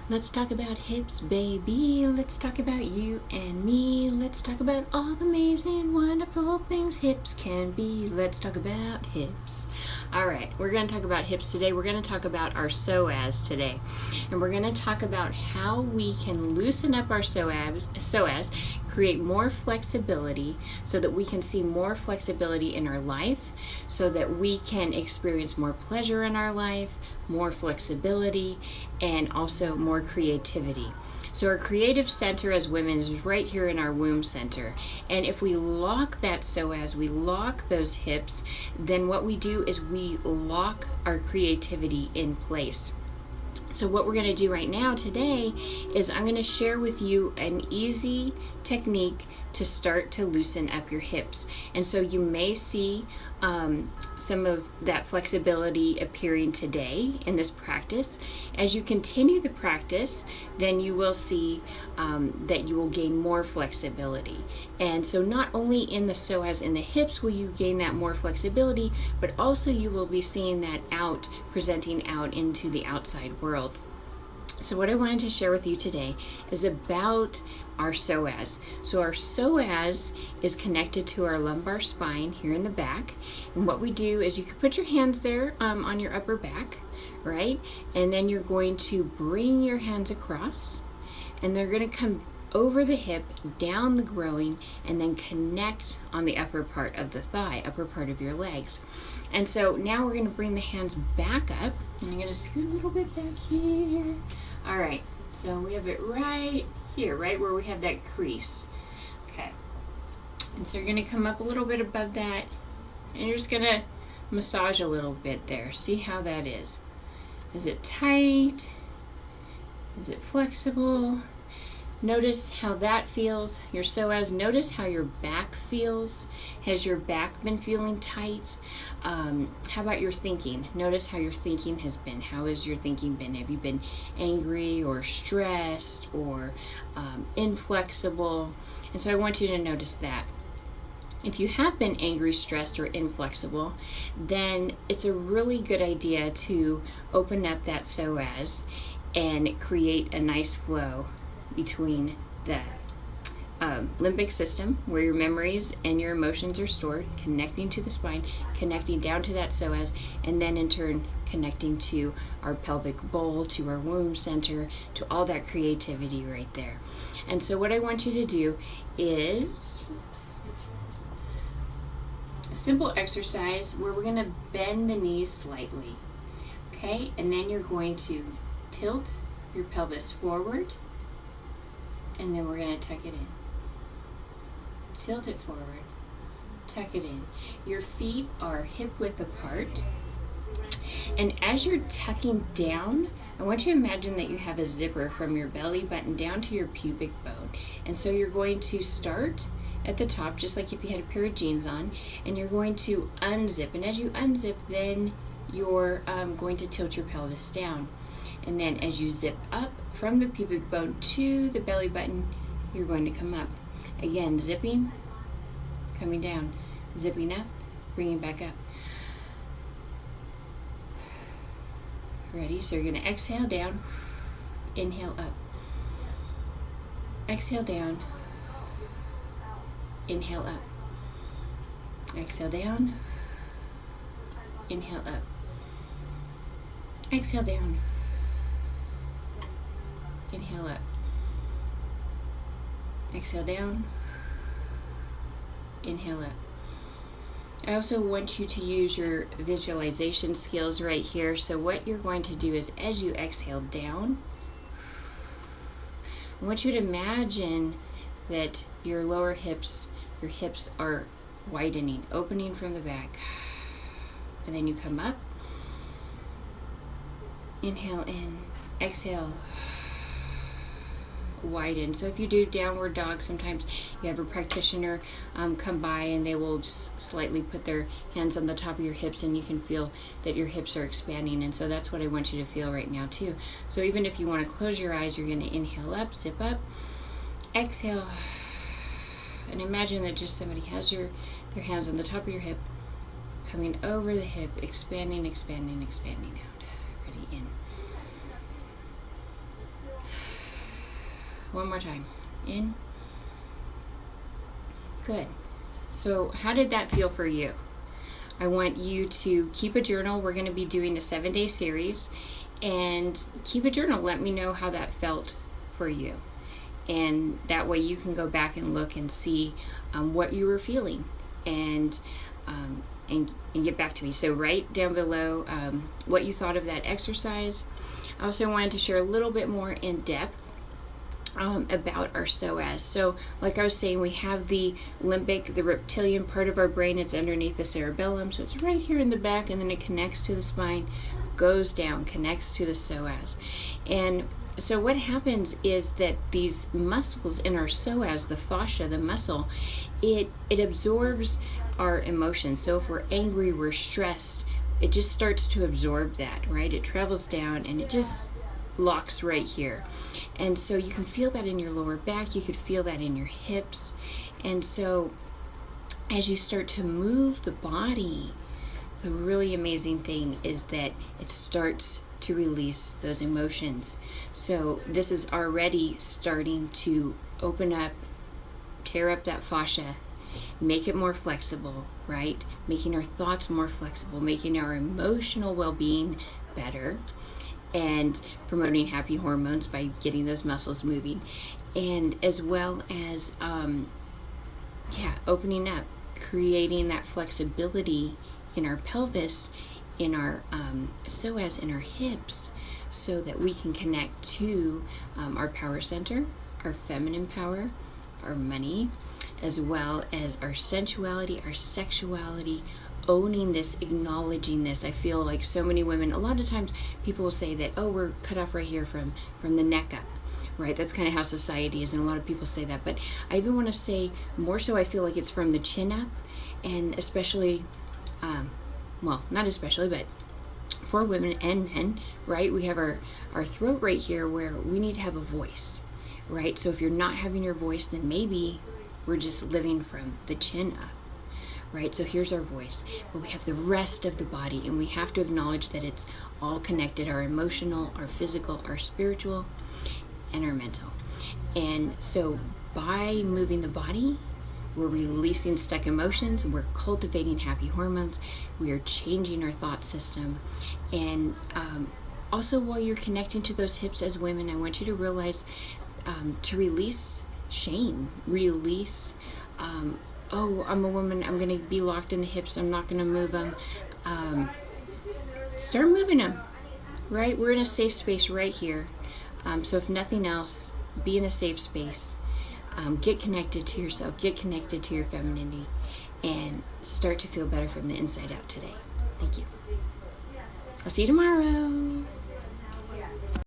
Let's talk about hips, baby. Let's talk about you and me. Let's talk about all the amazing, wonderful things hips can be. Let's talk about hips. All right, we're going to talk about hips today. We're going to talk about our psoas today. And we're going to talk about how we can loosen up our psoas, create more flexibility so that we can see more flexibility in our life, so that we can experience more pleasure in our life, more flexibility, and also more creativity. So our creative center as women is right here in our womb center. And if we lock that psoas, we lock those hips, then what we do is we lock our creativity in place. So what we're going to do right now today is I'm going to share with you an easy technique to start to loosen up your hips. And so you may see some of that flexibility appearing today in this practice. As you continue the practice, then you will see that you will gain more flexibility. And so not only in the psoas in the hips will you gain that more flexibility, but also you will be seeing that presenting out into the outside world. So what I wanted to share with you today is about our psoas. So our psoas is connected to our lumbar spine here in the back. And what we do is you can put your hands there on your upper back, right? And then you're going to bring your hands across, and they're going to come over the hip, down the groin, and then connect on the upper part of the thigh, upper part of your legs. And so now we're going to bring the hands back up, and I'm going to scoot a little bit back here. All right, so we have it right here, right where we have that crease. Okay, and so you're going to come up a little bit above that, and you're just going to massage a little bit there. See how that is. Is it tight? Is it flexible? Notice how that feels, your psoas. Notice how your back feels. Has your back been feeling tight? How about your thinking? Notice how your thinking has been. How has your thinking been? Have you been angry or stressed or inflexible? And so I want you to notice that. If you have been angry, stressed, or inflexible, then it's a really good idea to open up that psoas and create a nice flow between the limbic system, where your memories and your emotions are stored, connecting to the spine, connecting down to that psoas, and then in turn connecting to our pelvic bowl, to our womb center, to all that creativity right there. And so what I want you to do is a simple exercise where we're going to bend the knees slightly, okay? And then you're going to tilt your pelvis forward, and then we're going to tuck it in. Tilt it forward, tuck it in. Your feet are hip width apart. And as you're tucking down, I want you to imagine that you have a zipper from your belly button down to your pubic bone. And so you're going to start at the top, just like if you had a pair of jeans on, and you're going to unzip. And as you unzip, then you're going to tilt your pelvis down. And then as you zip up from the pubic bone to the belly button, you're going to come up. Again, zipping, coming down, zipping up, bringing back up. Ready? So you're going to exhale down, inhale up. Exhale down, inhale up. Exhale down, inhale up. Exhale down, inhale up. Exhale down, inhale up. I also want you to use your visualization skills right here. So what you're going to do is, as you exhale down, I want you to imagine that your lower hips, your hips are widening, opening from the back. And then you come up, inhale in, exhale, widen. So if you do downward dog, sometimes you have a practitioner come by and they will just slightly put their hands on the top of your hips, and you can feel that your hips are expanding. And so that's what I want you to feel right now too. So even if you want to close your eyes, you're going to inhale up, zip up, exhale, and imagine that just somebody has their hands on the top of your hip, coming over the hip, expanding, expanding, expanding out. Ready? In. One more time. In. Good. So how did that feel for you? I want you to keep a journal. We're going to be doing a 7-day series, and keep a journal. Let me know how that felt for you. And that way you can go back and look and see what you were feeling, and get back to me. So write down below what you thought of that exercise. I also wanted to share a little bit more in depth about our psoas. So like I was saying, we have the limbic, the reptilian part of our brain. It's underneath the cerebellum, so it's right here in the back, and then it connects to the spine, goes down, connects to the psoas. And so what happens is that these muscles in our psoas, the fascia, the muscle, it absorbs our emotions. So if we're angry, we're stressed, it just starts to absorb that, right? It travels down and it just locks right here. And so you can feel that in your lower back, you could feel that in your hips. And so as you start to move the body, the really amazing thing is that it starts to release those emotions. So this is already starting to open up, tear up that fascia, make it more flexible, right? Making our thoughts more flexible, making our emotional well-being better, and promoting happy hormones by getting those muscles moving, and as well as opening up, creating that flexibility in our pelvis, in our psoas, in our hips, so that we can connect to our power center, our feminine power, our money, as well as our sensuality, our sexuality, owning this, acknowledging this. I feel like so many women, a lot of times people will say that, oh, we're cut off right here from the neck up, right? That's kind of how society is, and a lot of people say that. But I even want to say more so, I feel like it's from the chin up, and especially, well, not especially, but for women and men, right? We have our throat right here where we need to have a voice, right? So if you're not having your voice, then maybe we're just living from the chin up, right? So here's our voice, but we have the rest of the body, and we have to acknowledge that it's all connected, our emotional, our physical, our spiritual, and our mental. And so by moving the body, we're releasing stuck emotions, we're cultivating happy hormones, we are changing our thought system. And also, while you're connecting to those hips as women, I want you to realize to release shame, release, oh, I'm a woman, I'm going to be locked in the hips, I'm not going to move them. Start moving them, right? We're in a safe space right here. So if nothing else, be in a safe space. Get connected to yourself, get connected to your femininity, and start to feel better from the inside out today. Thank you. I'll see you tomorrow.